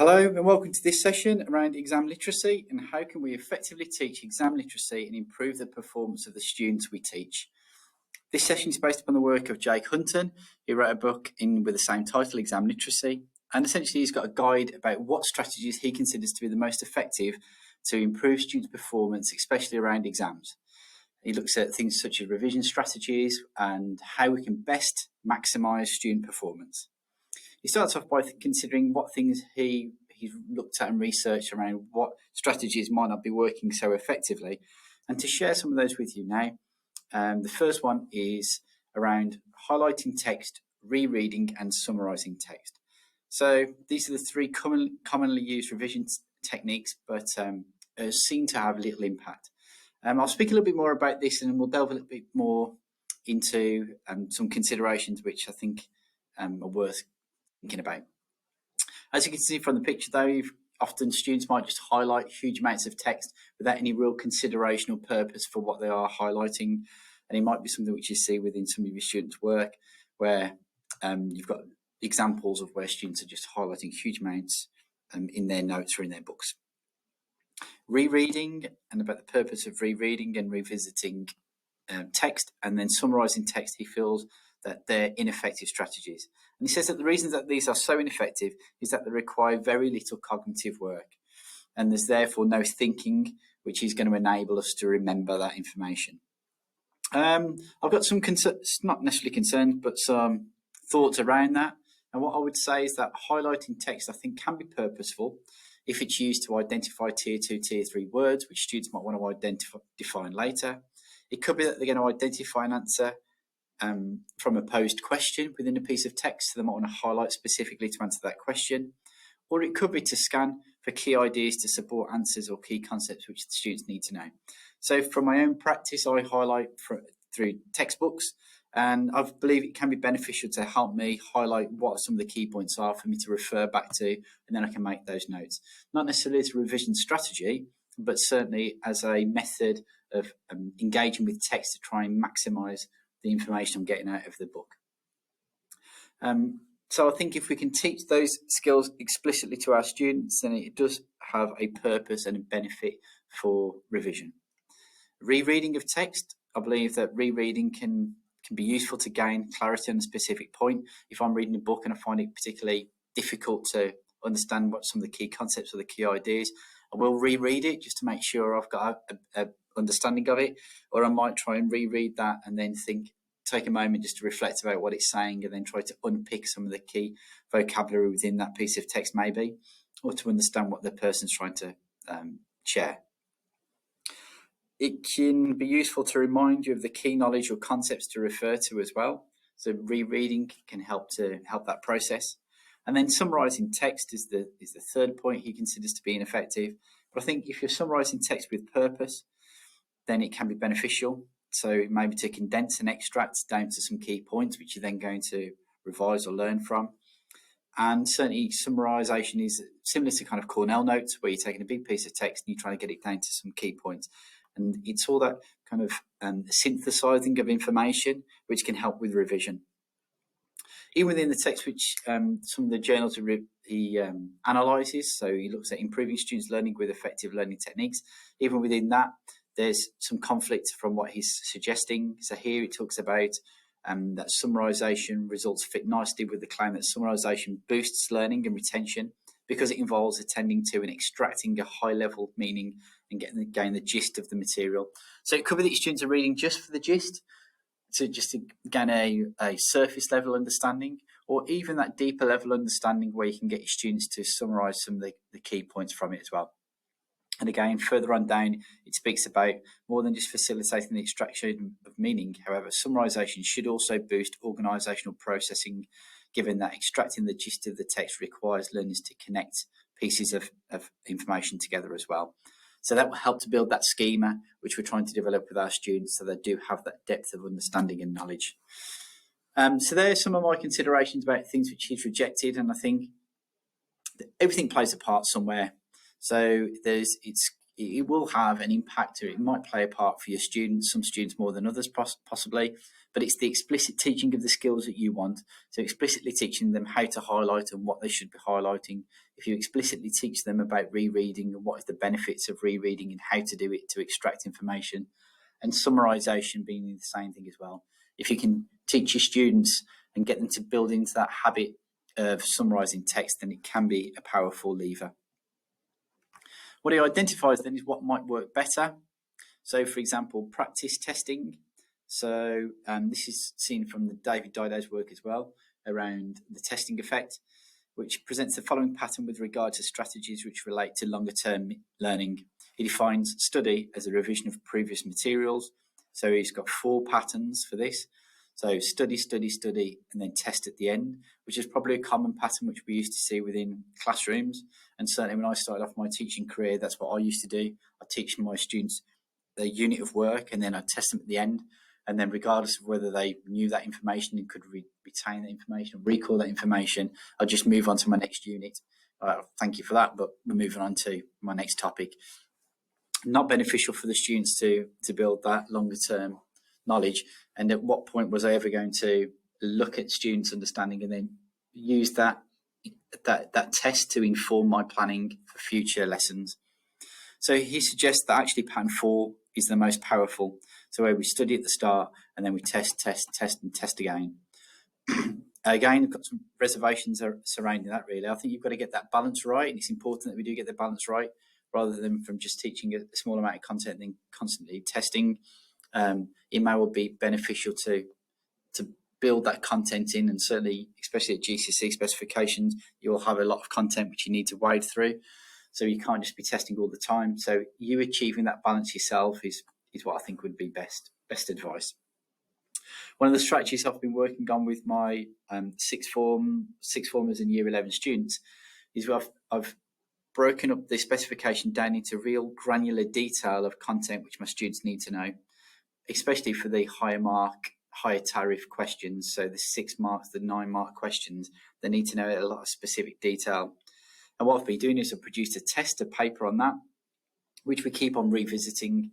Hello and welcome to this session around exam literacy and how can we effectively teach exam literacy and improve the performance of the students we teach. This session is based upon the work of Jake Hunton, who wrote a book with the same title, Exam Literacy, and essentially he's got a guide about what strategies he considers to be the most effective to improve students' performance, especially around exams. He looks at things such as revision strategies and how we can best maximise student performance. He starts off by considering what things he's looked at and researched around what strategies might not be working so effectively, and to share some of those with you now. The first one is around highlighting text, rereading and summarising text. So these are the three commonly used revision techniques, but seem to have little impact. I'll speak a little bit more about this and we'll delve a little bit more into some considerations which I think are worth thinking about. As you can see from the picture though, often students might just highlight huge amounts of text without any real consideration or purpose for what they are highlighting, and it might be something which you see within some of your students' work where you've got examples of where students are just highlighting huge amounts in their notes or in their books. Rereading and about the purpose of rereading and revisiting text and then summarising text, he feels that they're ineffective strategies. And he says that the reason that these are so ineffective is that they require very little cognitive work, and there's therefore no thinking which is going to enable us to remember that information. I've got some not necessarily concerns, but some thoughts around that. And what I would say is that highlighting text, I think, can be purposeful if it's used to identify tier 2, tier 3 words, which students might want to define later. It could be that they're going to identify an answer from a posed question within a piece of text, so they might want to highlight specifically to answer that question. Or it could be to scan for key ideas to support answers or key concepts which the students need to know. So from my own practice, I highlight through textbooks, and I believe it can be beneficial to help me highlight what some of the key points are for me to refer back to, and then I can make those notes. Not necessarily as a revision strategy, but certainly as a method of engaging with text to try and maximise the information I'm getting out of the book. So I think if we can teach those skills explicitly to our students, then it does have a purpose and a benefit for revision. Rereading of text, I believe that rereading can be useful to gain clarity on a specific point. If I'm reading a book and I find it particularly difficult to understand what some of the key concepts or the key ideas, I will reread it just to make sure I've got a understanding of it, or I might try and reread that and then take a moment just to reflect about what it's saying and then try to unpick some of the key vocabulary within that piece of text maybe, or to understand what the person's trying to share. It can be useful to remind you of the key knowledge or concepts to refer to as well. So rereading can help that process. And then summarising text is the third point he considers to be ineffective. But I think if you're summarising text with purpose, then it can be beneficial. So maybe to condense and extract down to some key points, which you're then going to revise or learn from. And certainly summarisation is similar to kind of Cornell notes, where you're taking a big piece of text and you're trying to get it down to some key points. And it's all that kind of synthesising of information, which can help with revision. Even within the text, which some of the journals he analyses, so he looks at improving students' learning with effective learning techniques. Even within that, there's some conflict from what he's suggesting. So here it talks about that summarisation results fit nicely with the claim that summarisation boosts learning and retention because it involves attending to and extracting a high-level meaning and getting the gist of the material. So it could be that your students are reading just for the gist, so just to gain a surface level understanding, or even that deeper level understanding where you can get your students to summarise some of the key points from it as well. And again, further on down, it speaks about more than just facilitating the extraction of meaning. However, summarisation should also boost organisational processing, given that extracting the gist of the text requires learners to connect pieces of information together as well. So that will help to build that schema, which we're trying to develop with our students so they do have that depth of understanding and knowledge. So there are some of my considerations about things which he's rejected, and I think that everything plays a part somewhere. So it's it will have an impact, or it might play a part for your students, some students more than others possibly, but it's the explicit teaching of the skills that you want. So explicitly teaching them how to highlight and what they should be highlighting. If you explicitly teach them about rereading and what is the benefits of rereading and how to do it to extract information, and summarization being the same thing as well. If you can teach your students and get them to build into that habit of summarizing text, then it can be a powerful lever. What he identifies then is what might work better. So, for example, practice testing. So this is seen from the David Didot's work as well around the testing effect, which presents the following pattern with regard to strategies which relate to longer term learning. He defines study as a revision of previous materials. So he's got 4 patterns for this. So study, study, study, and then test at the end, which is probably a common pattern which we used to see within classrooms. And certainly when I started off my teaching career, that's what I used to do. I teach my students a unit of work, and then I test them at the end. And then regardless of whether they knew that information and could retain that information, recall that information, I'll just move on to my next unit. Thank you for that, but we're moving on to my next topic. Not beneficial for the students to build that longer term knowledge. And at what point was I ever going to look at students' understanding and then use that test to inform my planning for future lessons? So he suggests that actually pattern 4 is the most powerful. So where we study at the start and then we test, and test again. Again, I've got some reservations surrounding that really. I think you've got to get that balance right, and it's important that we do get the balance right, rather than from just teaching a small amount of content and then constantly testing. It may well be beneficial to build that content in, and certainly, especially at GCSE specifications, you'll have a lot of content which you need to wade through. So you can't just be testing all the time. So you achieving that balance yourself is what I think would be best advice. One of the strategies I've been working on with my sixth formers and year 11 students is I've broken up the specification down into real granular detail of content which my students need to know, especially for the higher tariff questions. So the 6 marks, the 9 mark questions, they need to know a lot of specific detail. And what I've been doing is I've produced a test, a paper on that, which we keep on revisiting.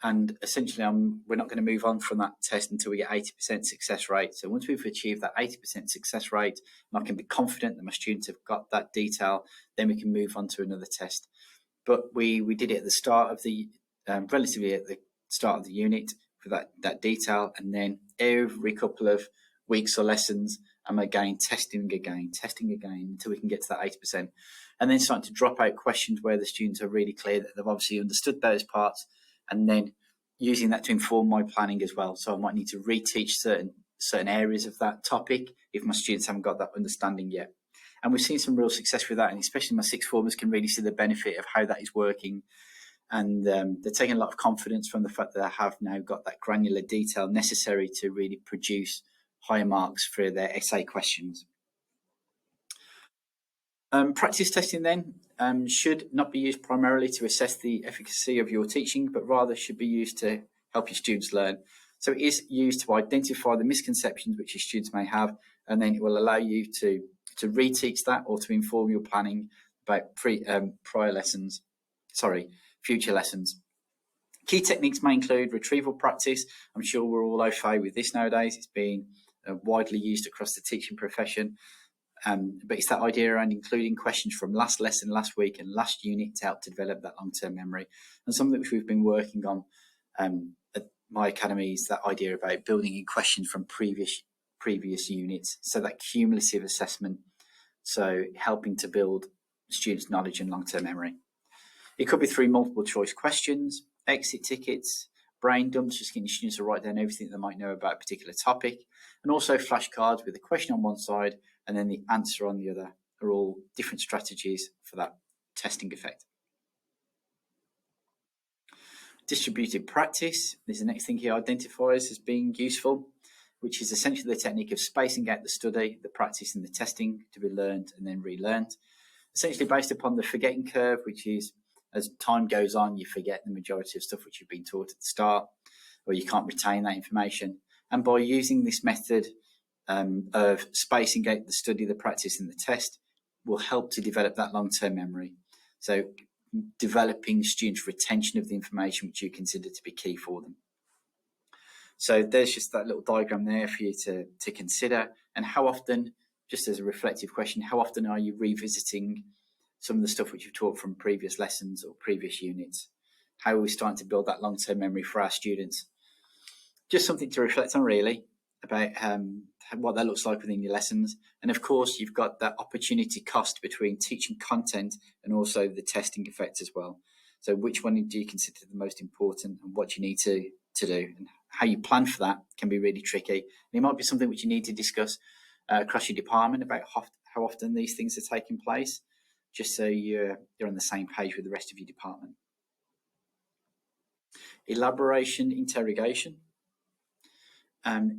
And essentially, we're not going to move on from that test until we get 80% success rate. So once we've achieved that 80% success rate, and I can be confident that my students have got that detail, then we can move on to another test. But we did it at the start of the, relatively at the start of the unit for that detail. And then every couple of weeks or lessons, I'm again testing again until we can get to that 80%. And then starting to drop out questions where the students are really clear that they've obviously understood those parts, and then using that to inform my planning as well. So I might need to reteach certain areas of that topic if my students haven't got that understanding yet. And we've seen some real success with that, and especially my 6th formers can really see the benefit of how that is working. And they're taking a lot of confidence from the fact that they have now got that granular detail necessary to really produce higher marks for their essay questions. Practice testing then should not be used primarily to assess the efficacy of your teaching, but rather should be used to help your students learn. So it is used to identify the misconceptions which your students may have, and then it will allow you to reteach that or to inform your planning about future lessons. Key techniques may include retrieval practice. I'm sure we're all au fait with this nowadays. It's been widely used across the teaching profession. But it's that idea around including questions from last lesson, last week, and last unit to help to develop that long-term memory. And something which we've been working on at my academy is that idea about building in questions from previous units. So that cumulative assessment, so helping to build students' knowledge and long-term memory. It could be through multiple choice questions, exit tickets, brain dumps, just getting students to write down everything they might know about a particular topic, and also flashcards with a question on one side and then the answer on the other are all different strategies for that testing effect. Distributed practice is the next thing he identifies as being useful, which is essentially the technique of spacing out the study, the practice and the testing to be learned and then relearned. Essentially based upon the forgetting curve, which is as time goes on, you forget the majority of stuff which you've been taught at the start, or you can't retain that information. And by using this method of spacing out the study, the practice and the test will help to develop that long-term memory. So developing students' retention of the information which you consider to be key for them. So there's just that little diagram there for you to consider. And how often, just as a reflective question, how often are you revisiting some of the stuff which you've taught from previous lessons or previous units? How are we starting to build that long-term memory for our students? Just something to reflect on, really, about what that looks like within your lessons. And of course, you've got that opportunity cost between teaching content and also the testing effect as well. So which one do you consider the most important, and what do you need to do? And how you plan for that can be really tricky. And it might be something which you need to discuss across your department about how often these things are taking place, just so you're on the same page with the rest of your department. Elaboration, interrogation.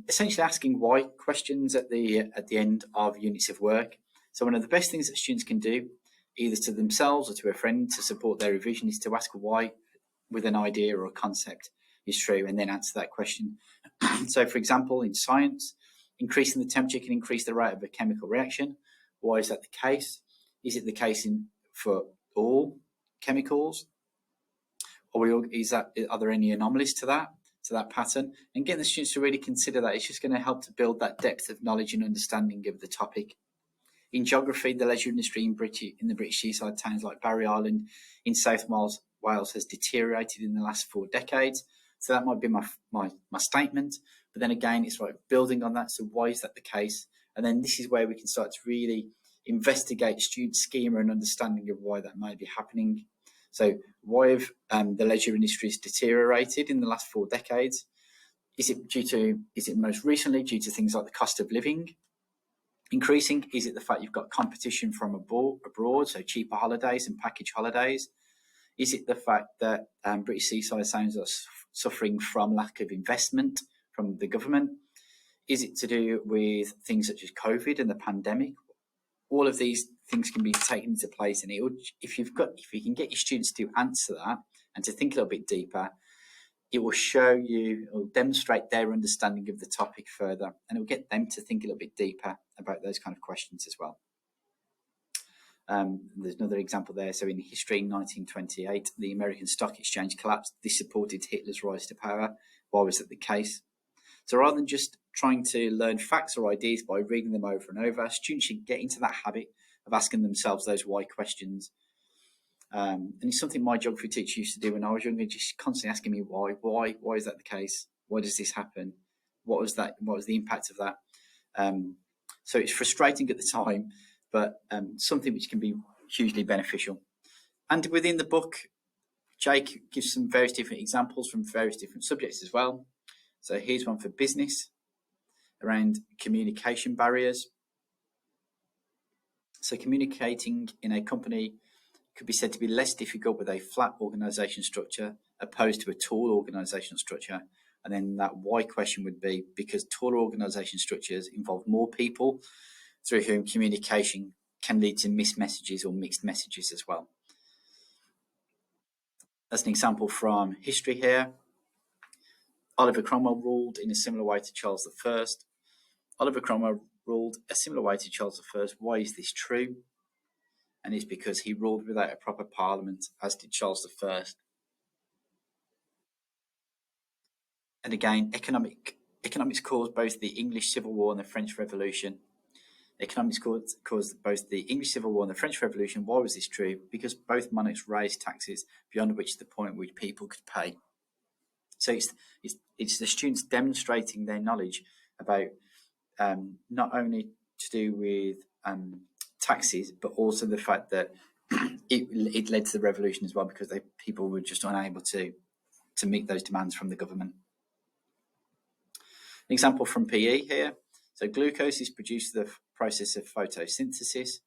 Essentially asking why questions at the end of units of work. So one of the best things that students can do, either to themselves or to a friend to support their revision, is to ask why with an idea or a concept is true, and then answer that question. So for example, in science, increasing the temperature can increase the rate of a chemical reaction. Why is that the case? Is it the case for all chemicals? Or are there any anomalies to that pattern? And getting the students to really consider that, it's just going to help to build that depth of knowledge and understanding of the topic. In geography, the leisure industry in the British seaside towns like Barry Island in South Wales has deteriorated in the last 4 decades. So that might be my statement. But then again, it's like building on that. So why is that the case? And then this is where we can start to really investigate student schema and understanding of why that may be happening. So why have the leisure industries deteriorated in the last 4 decades? Is it most recently due to things like the cost of living increasing? Is it the fact you've got competition from abroad, so cheaper holidays and package holidays? Is it the fact that British seaside towns are suffering from lack of investment from the government? Is it to do with things such as COVID and the pandemic? All of these things can be taken into place, and if you can get your students to answer that and to think a little bit deeper, it will demonstrate their understanding of the topic further, and it will get them to think a little bit deeper about those kind of questions as well. There's another example there. So in history, in 1928, the American Stock Exchange collapsed. This supported Hitler's rise to power. Why was that the case? So rather than just trying to learn facts or ideas by reading them over and over, students should get into that habit of asking themselves those why questions. And it's something my geography teacher used to do when I was younger, just constantly asking me why is that the case? Why does this happen? What was the impact of that? So it's frustrating at the time, but something which can be hugely beneficial. And within the book, Jake gives some various different examples from various different subjects as well. So here's one for business around communication barriers. So communicating in a company could be said to be less difficult with a flat organisation structure opposed to a tall organisational structure. And then that why question would be because taller organisation structures involve more people through whom communication can lead to missed messages or mixed messages as well. As an example from history here, Oliver Cromwell ruled in a similar way to Charles I. Oliver Cromwell ruled a similar way to Charles I. Why is this true? And it's because he ruled without a proper parliament, as did Charles I. And again, economics caused both the English Civil War and the French Revolution. Economics caused both the English Civil War and the French Revolution. Why was this true? Because both monarchs raised taxes beyond which the point which people could pay. So it's the students demonstrating their knowledge about not only to do with taxes, but also the fact that it led to the revolution as well, because people were just unable to meet those demands from the government. An example from PE here. So glucose is produced through the process of photosynthesis.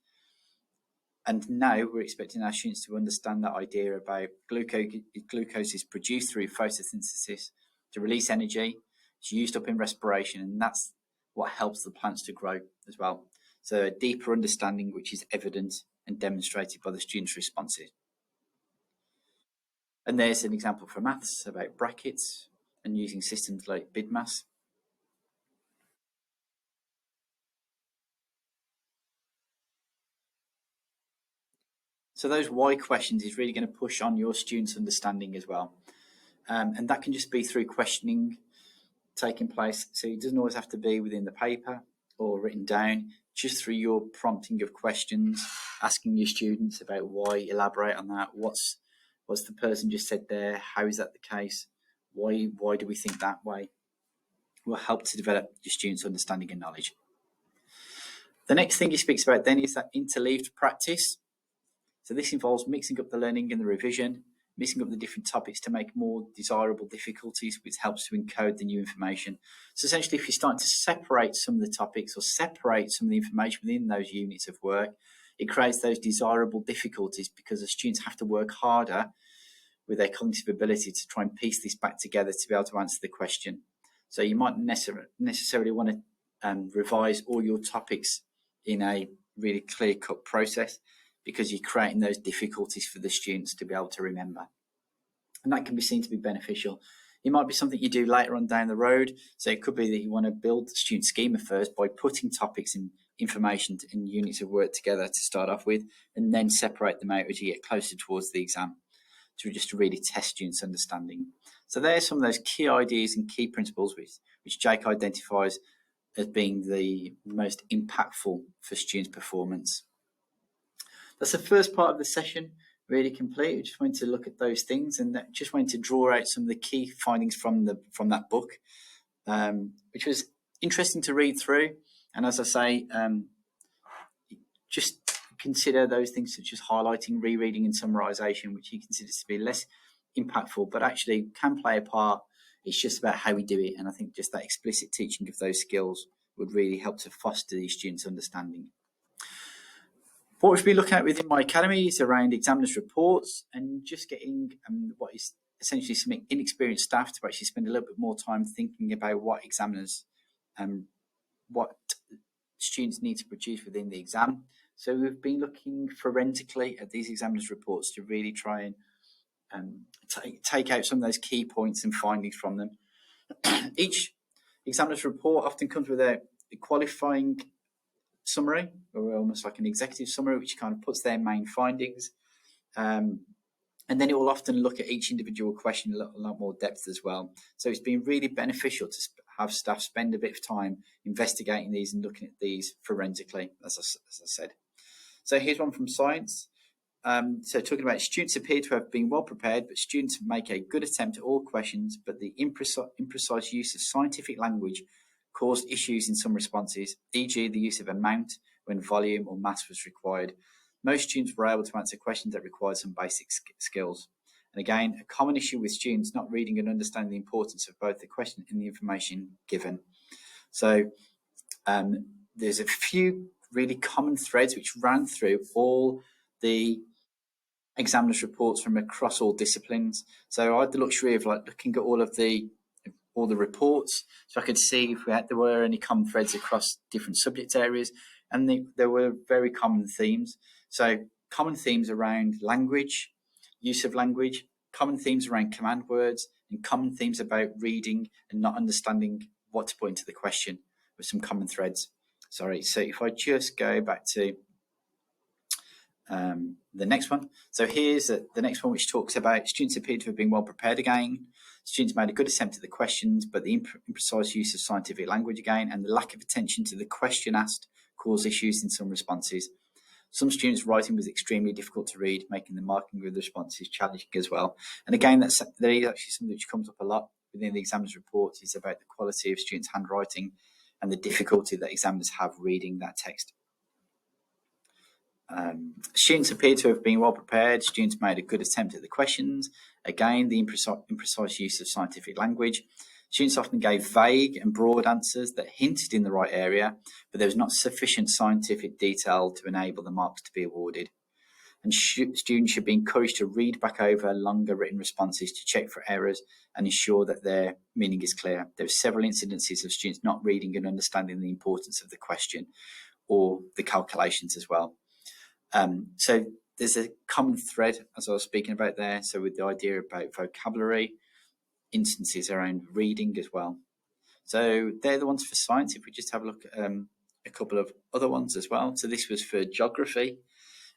And now we're expecting our students to understand that idea about glucose is produced through photosynthesis to release energy. It's used up in respiration, and that's what helps the plants to grow as well. So a deeper understanding which is evident and demonstrated by the students' responses. And there's an example for maths about brackets and using systems like BIDMAS. So those why questions is really going to push on your students' understanding as well. And that can just be through questioning taking place. So it doesn't always have to be within the paper or written down, just through your prompting of questions, asking your students about why, elaborate on that. What's the person just said there? How is that the case? Why do we think that way? Will help to develop your students' understanding and knowledge. The next thing he speaks about then is that interleaved practice. So this involves mixing up the learning and the revision, mixing up the different topics to make more desirable difficulties, which helps to encode the new information. So essentially, if you're starting to separate some of the topics or separate some of the information within those units of work, it creates those desirable difficulties because the students have to work harder with their cognitive ability to try and piece this back together to be able to answer the question. So you might necessarily want to revise all your topics in a really clear-cut process, because you're creating those difficulties for the students to be able to remember. And that can be seen to be beneficial. It might be something you do later on down the road. So it could be that you want to build the student schema first by putting topics and information in units of work together to start off with, and then separate them out as you get closer towards the exam to just really test students' understanding. So there's some of those key ideas and key principles which Jake identifies as being the most impactful for students' performance. That's the first part of the session, really complete. We just wanted to look at those things and just wanted to draw out some of the key findings from that book, which was interesting to read through. And as I say, just consider those things such as highlighting, rereading and summarisation, which he considers to be less impactful, but actually can play a part. It's just about how we do it. And I think just that explicit teaching of those skills would really help to foster these students' understanding. What we've been looking at within my academy is around examiners' reports and just getting what is essentially some inexperienced staff to actually spend a little bit more time thinking about what examiners what students need to produce within the exam. So we've been looking forensically at these examiners' reports to really try and take out some of those key points and findings from them. Each examiner's report often comes with a qualifying summary, or almost like an executive summary, which kind of puts their main findings. And then it will often look at each individual question in a lot more depth as well. So it's been really beneficial to have staff spend a bit of time investigating these and looking at these forensically, as I said. So here's one from science. So talking about students appear to have been well prepared, but students make a good attempt at all questions, but the imprecise use of scientific language caused issues in some responses, e.g. the use of amount when volume or mass was required. Most students were able to answer questions that required some basic skills. And again, a common issue with students not reading and understanding the importance of both the question and the information given. So there's a few really common threads which ran through all the examiners' reports from across all disciplines. So I had the luxury of looking at all the reports, so I could see if there were any common threads across different subject areas, and there were very common themes. So common themes around language, use of language, common themes around command words, and common themes about reading and not understanding what to put into the question, with some common threads. Sorry, so if I just go back to the next one. So here's the next one, which talks about students appear to have been well prepared again. Students made a good attempt at the questions, but the imprecise use of scientific language again and the lack of attention to the question asked caused issues in some responses. Some students' writing was extremely difficult to read, making the marking of the responses challenging as well. And again, there is actually something which comes up a lot within the examiner's reports, is about the quality of students' handwriting and the difficulty that examiners have reading that text. Students appear to have been well prepared. Students made a good attempt at the questions. Again, the imprecise use of scientific language. Students often gave vague and broad answers that hinted in the right area, but there was not sufficient scientific detail to enable the marks to be awarded. And students should be encouraged to read back over longer written responses to check for errors and ensure that their meaning is clear. There are several incidences of students not reading and understanding the importance of the question or the calculations as well. So there's a common thread, as I was speaking about there. So with the idea about vocabulary, instances around reading as well. So they're the ones for science. If we just have a look at a couple of other ones as well. So this was for geography.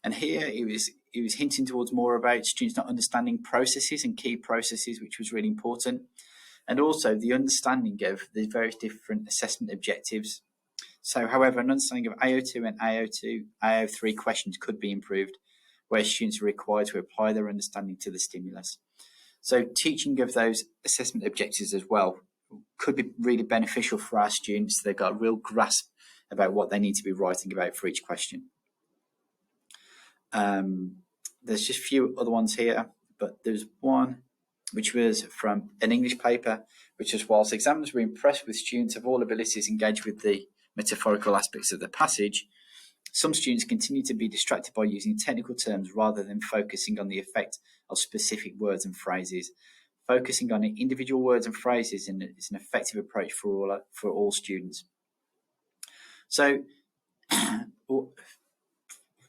And here he was hinting towards more about students not understanding processes and key processes, which was really important. And also the understanding of the various different assessment objectives. So, however, an understanding of AO2 and AO3 questions could be improved, where students are required to apply their understanding to the stimulus. So, teaching of those assessment objectives as well could be really beneficial for our students. They've got a real grasp about what they need to be writing about for each question. There's just a few other ones here, but there's one which was from an English paper, which was, whilst examiners were impressed with students of all abilities engaged with the metaphorical aspects of the passage, some students continue to be distracted by using technical terms rather than focusing on the effect of specific words and phrases. Focusing on individual words and phrases is an effective approach for all students. So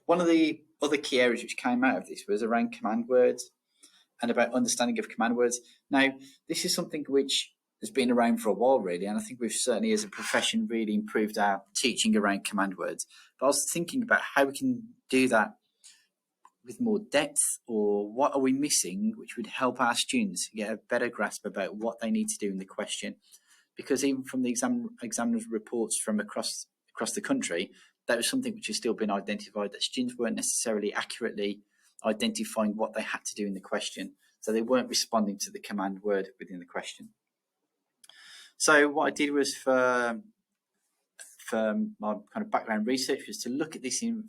one of the other key areas which came out of this was around command words and about understanding of command words. Now, this is something which has been around for a while, really, and I think we've certainly, as a profession, really improved our teaching around command words. But I was thinking about how we can do that with more depth, or what are we missing which would help our students get a better grasp about what they need to do in the question. Because even from the examiner's reports from across the country, that was something which has still been identified, that students weren't necessarily accurately identifying what they had to do in the question, so they weren't responding to the command word within the question. So what I did was, for my kind of background research, was to look at this in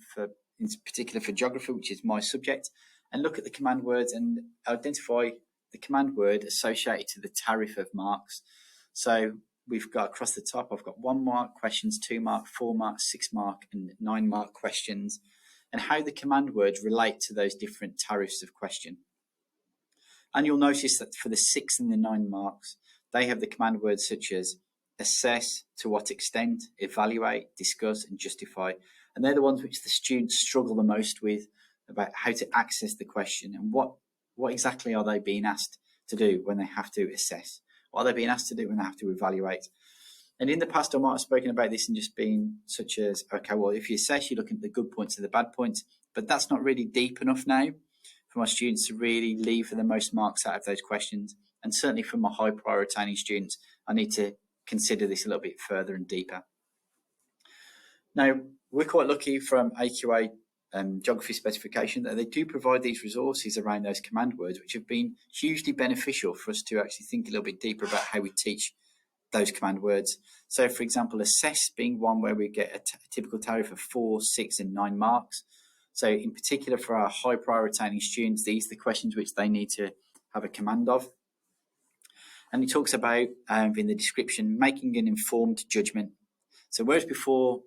particular for geography, which is my subject, and look at the command words and identify the command word associated to the tariff of marks. So we've got across the top, I've got 1 mark questions, 2 mark, 4 mark, 6 mark, and 9 mark questions, and how the command words relate to those different tariffs of question. And you'll notice that for the 6 and the 9 marks, they have the command words such as assess, to what extent, evaluate, discuss, and justify. And they're the ones which the students struggle the most with, about how to access the question and what exactly are they being asked to do when they have to assess. What are they being asked to do when they have to evaluate? And in the past, I might have spoken about this and just being such as, okay, well, if you assess, you're looking at the good points and the bad points, but that's not really deep enough now for my students to really leave for the most marks out of those questions. And certainly for my high prioritizing students, I need to consider this a little bit further and deeper. Now, we're quite lucky from AQA geography specification that they do provide these resources around those command words, which have been hugely beneficial for us to actually think a little bit deeper about how we teach those command words. So, for example, assess being one where we get a typical tariff of 4, 6, and 9 marks. So, in particular, for our high prioritizing students, these are the questions which they need to have a command of. And it talks about, in the description, making an informed judgment. So, whereas before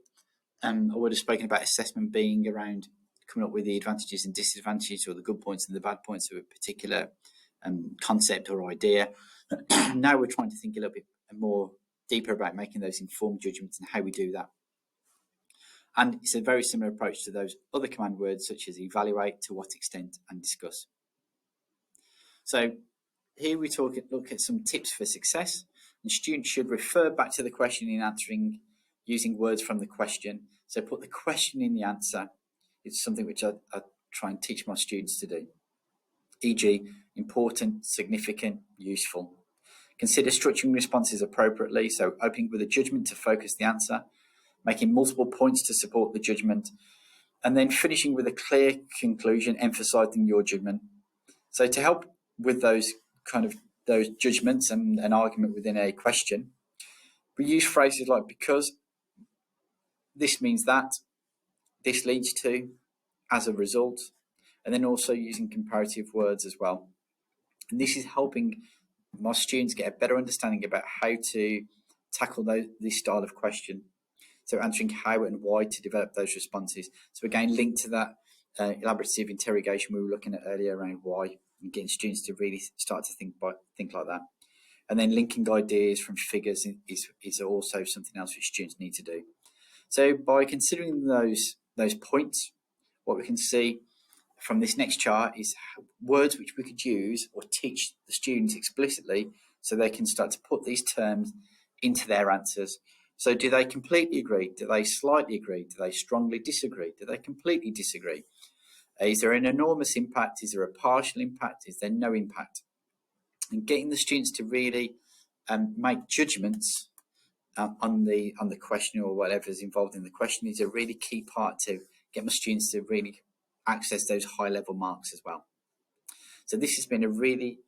I would have spoken about assessment being around coming up with the advantages and disadvantages, or the good points and the bad points of a particular concept or idea, now we're trying to think a little bit more deeper about making those informed judgments and how we do that. And it's a very similar approach to those other command words, such as evaluate, to what extent, and discuss. So here we look at some tips for success, and students should refer back to the question in answering using words from the question. So put the question in the answer. It's something which I try and teach my students to do. E.g., important, significant, useful. Consider structuring responses appropriately, so opening with a judgment to focus the answer, making multiple points to support the judgment, and then finishing with a clear conclusion, emphasizing your judgment. So to help with those judgments and an argument within a question, we use phrases like because, this means that, this leads to, as a result, and then also using comparative words as well. And this is helping my students get a better understanding about how to tackle this style of question. So answering how and why to develop those responses. So again, linked to that elaborative interrogation we were looking at earlier around why, and getting students to really start to think like that. And then linking ideas from figures is also something else which students need to do. So by considering those points, what we can see from this next chart is words which we could use or teach the students explicitly so they can start to put these terms into their answers. So do they completely agree? Do they slightly agree? Do they strongly disagree? Do they completely disagree? Is there an enormous impact? Is there a partial impact? Is there no impact? And getting the students to really make judgments on the question or whatever is involved in the question is a really key part to get my students to really access those high level marks as well. So this has been a really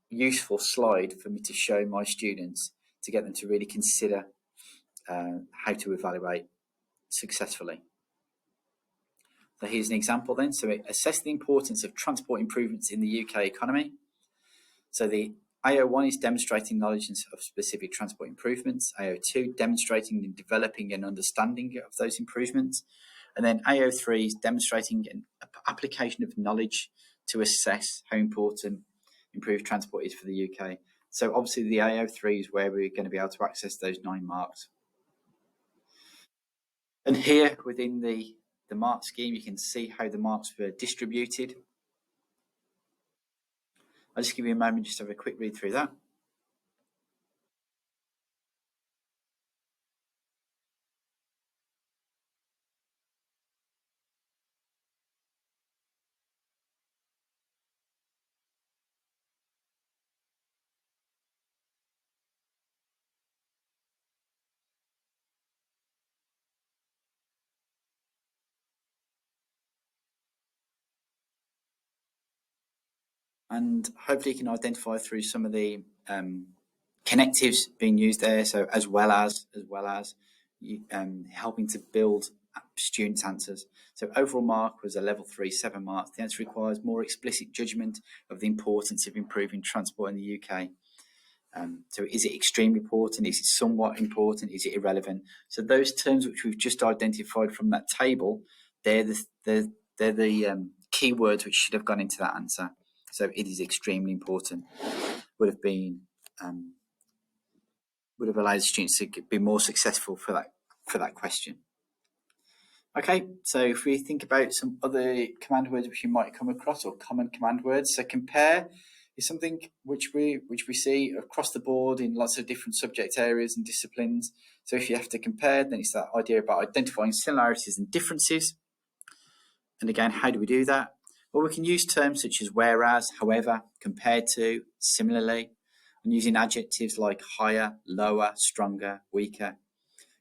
useful slide for me to show my students to get them to really consider how to evaluate successfully. So here's an example then. So assess the importance of transport improvements in the UK economy. So the AO1 is demonstrating knowledge of specific transport improvements. AO2, demonstrating and developing an understanding of those improvements. And then AO3 is demonstrating an application of knowledge to assess how important improved transport is for the UK. So obviously the AO3 is where we're going to be able to access those 9 marks. And here within the mark scheme, you can see how the marks were distributed. I'll just give you a moment just to have a quick read through that. And hopefully you can identify through some of the connectives being used there. So as well as helping to build students' answers. So overall mark was a level 3, 7 marks. The answer requires more explicit judgment of the importance of improving transport in the UK. So is it extremely important? Is it somewhat important? Is it irrelevant? So those terms which we've just identified from that table, they're the keywords which should have gone into that answer. So it is extremely important. Would have allowed students to be more successful for that question. Okay, so if we think about some other command words which you might come across, or common command words, so compare is something which we see across the board in lots of different subject areas and disciplines. So if you have to compare, then it's that idea about identifying similarities and differences. And again, how do we do that? Well, we can use terms such as whereas, however, compared to, similarly, and using adjectives like higher, lower, stronger, weaker,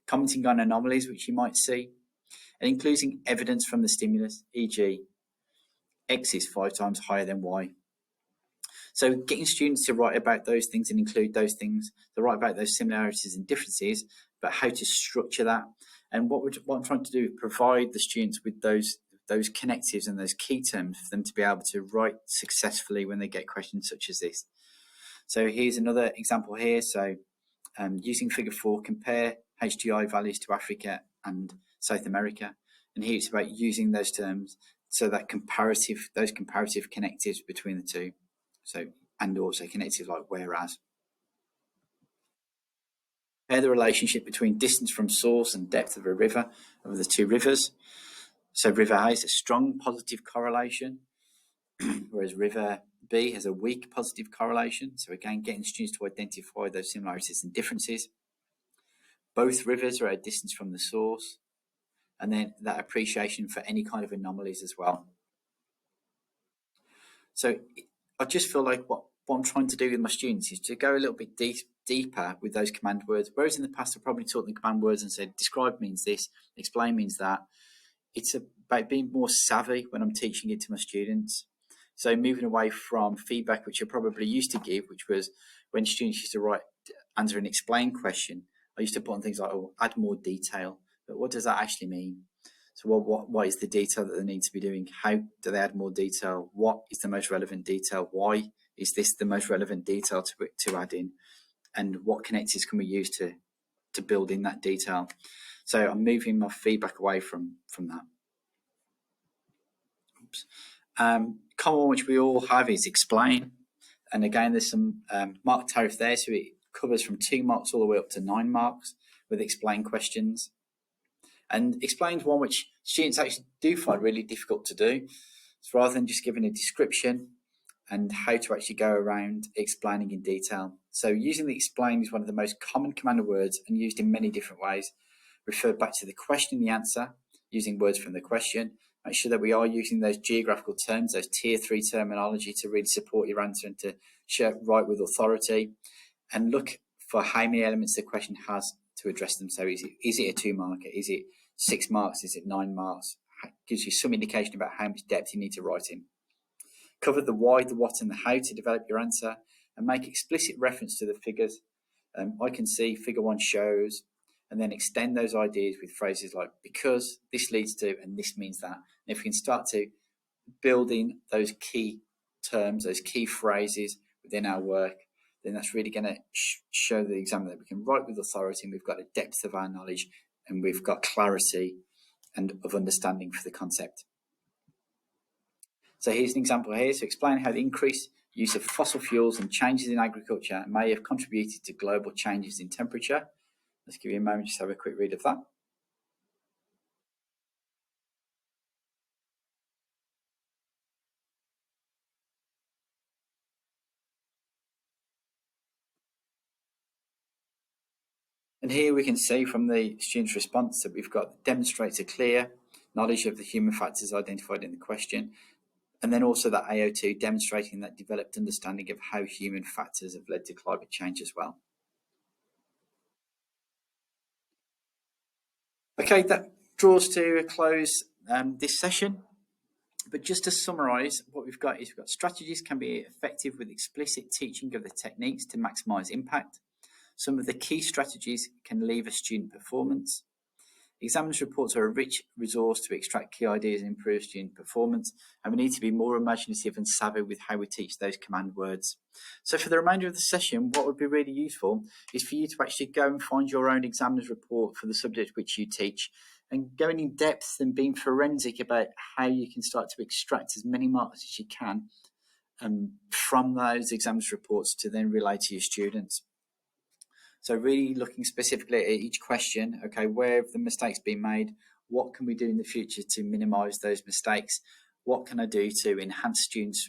commenting on anomalies which you might see, and including evidence from the stimulus, e.g., X is 5 times higher than Y. So getting students to write about those things and include those things, to write about those similarities and differences, but how to structure that. And what I'm trying to do is provide the students with those connectives and those key terms for them to be able to write successfully when they get questions such as this. So here's another example here. So using figure 4, compare HDI values to Africa and South America. And here it's about using those terms, so that those comparative connectives between the two. So, and also connectives like whereas. Compare the relationship between distance from source and depth of a river, of the 2 rivers. So river A has a strong positive correlation, whereas river B has a weak positive correlation. So again, getting students to identify those similarities and differences. Both rivers are at a distance from the source, and then that appreciation for any kind of anomalies as well. So I just feel like what I'm trying to do with my students is to go a little bit deeper with those command words. Whereas in the past, I've probably taught them command words and said, describe means this, explain means that. It's about being more savvy when I'm teaching it to my students. So moving away from feedback, which I probably used to give, which was when students used to answer an explain question, I used to put on things like, oh, add more detail. But what does that actually mean? So what is the detail that they need to be doing? How do they add more detail? What is the most relevant detail? Why is this the most relevant detail to add in? And what connectors can we use to build in that detail? So I'm moving my feedback away from that. Oops. Common one which we all have is explain. And again, there's some mark tariff there. So it covers from 2 marks all the way up to 9 marks with explain questions. And explain is one which students actually do find really difficult to do. So rather than just giving a description and how to actually go around explaining in detail. So using the explain is one of the most common command words and used in many different ways. Refer back to the question and the answer, using words from the question, Make sure that we are using those geographical terms, those tier 3 terminology to really support your answer and to write with authority. And look for how many elements the question has to address them. So is it a 2-marker? Is it 6 marks? Is it 9 marks? It gives you some indication about how much depth you need to write in. Cover the why, the what, and the how to develop your answer, and make explicit reference to the figures. I can see figure 1 shows, and then extend those ideas with phrases like because, this leads to, and this means that. And if we can start to build in those key terms, those key phrases within our work, then that's really going to show the examiner that we can write with authority, and we've got a depth of our knowledge, and we've got clarity and of understanding for the concept. So here's an example here to explain how the increased use of fossil fuels and changes in agriculture may have contributed to global changes in temperature. Let's give you a moment just to have a quick read of that. And here we can see from the student's response that we've got demonstrates a clear knowledge of the human factors identified in the question, and then also that AO2 demonstrating that developed understanding of how human factors have led to climate change as well. Okay, that draws to a close this session. But just to summarise, what we've got strategies can be effective with explicit teaching of the techniques to maximise impact. Some of the key strategies can lever student performance. Examiners' reports are a rich resource to extract key ideas and improve student performance, and we need to be more imaginative and savvy with how we teach those command words. So for the remainder of the session, what would be really useful is for you to actually go and find your own examiner's report for the subject which you teach, and going in depth and being forensic about how you can start to extract as many marks as you can from those examiner's reports to then relay to your students. So really looking specifically at each question, okay, where have the mistakes been made? What can we do in the future to minimise those mistakes? What can I do to enhance students'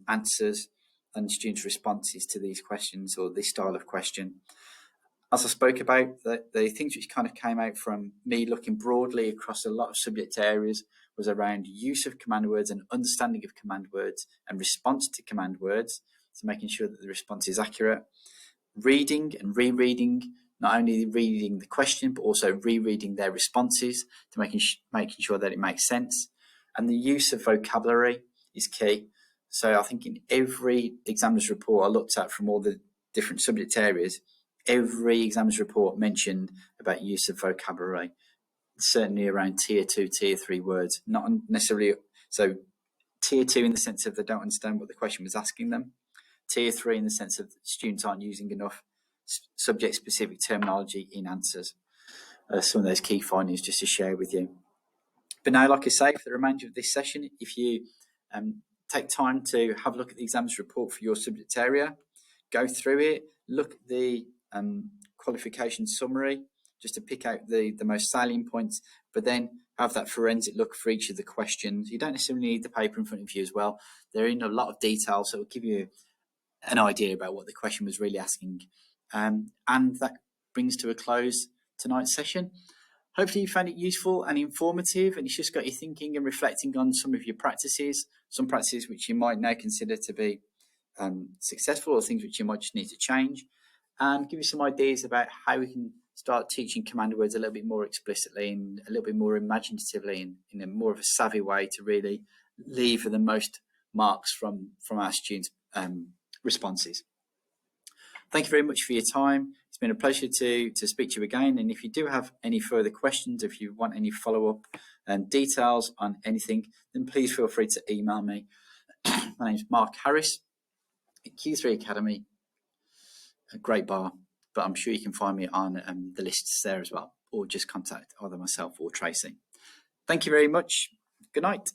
answers and students' responses to these questions or this style of question? As I spoke about, the things which kind of came out from me looking broadly across a lot of subject areas was around use of command words and understanding of command words and response to command words, so making sure that the response is accurate. Reading and rereading, not only reading the question, but also rereading their responses to making sure that it makes sense. And the use of vocabulary is key. So I think in every examiner's report I looked at from all the different subject areas, every examiner's report mentioned about use of vocabulary, certainly around tier 2, tier 3 words, not necessarily, so tier 2 in the sense of they don't understand what the question was asking them, tier 3 in the sense of students aren't using enough subject-specific terminology in answers. Some of those key findings just to share with you. But now, like I say, for the remainder of this session, if you take time to have a look at the examiner's report for your subject area, go through it, look at the qualification summary, just to pick out the most salient points, but then have that forensic look for each of the questions. You don't necessarily need the paper in front of you as well. They're in a lot of detail, so it'll give you an idea about what the question was really asking. And that brings to a close tonight's session. Hopefully you found it useful and informative, and it's just got you thinking and reflecting on some of your practices, some practices which you might now consider to be successful, or things which you might just need to change, and give you some ideas about how we can start teaching command words a little bit more explicitly and a little bit more imaginatively and in a more of a savvy way to really lever the most marks from our students' responses. Thank you very much for your time. It's been a pleasure to speak to you again. And if you do have any further questions, if you want any follow-up details on anything, then please feel free to email me. My name is Mark Harris at Q3 Academy, a Great Bar, but I'm sure you can find me on the lists there as well, or just contact either myself or Tracy. Thank you very much. Good night.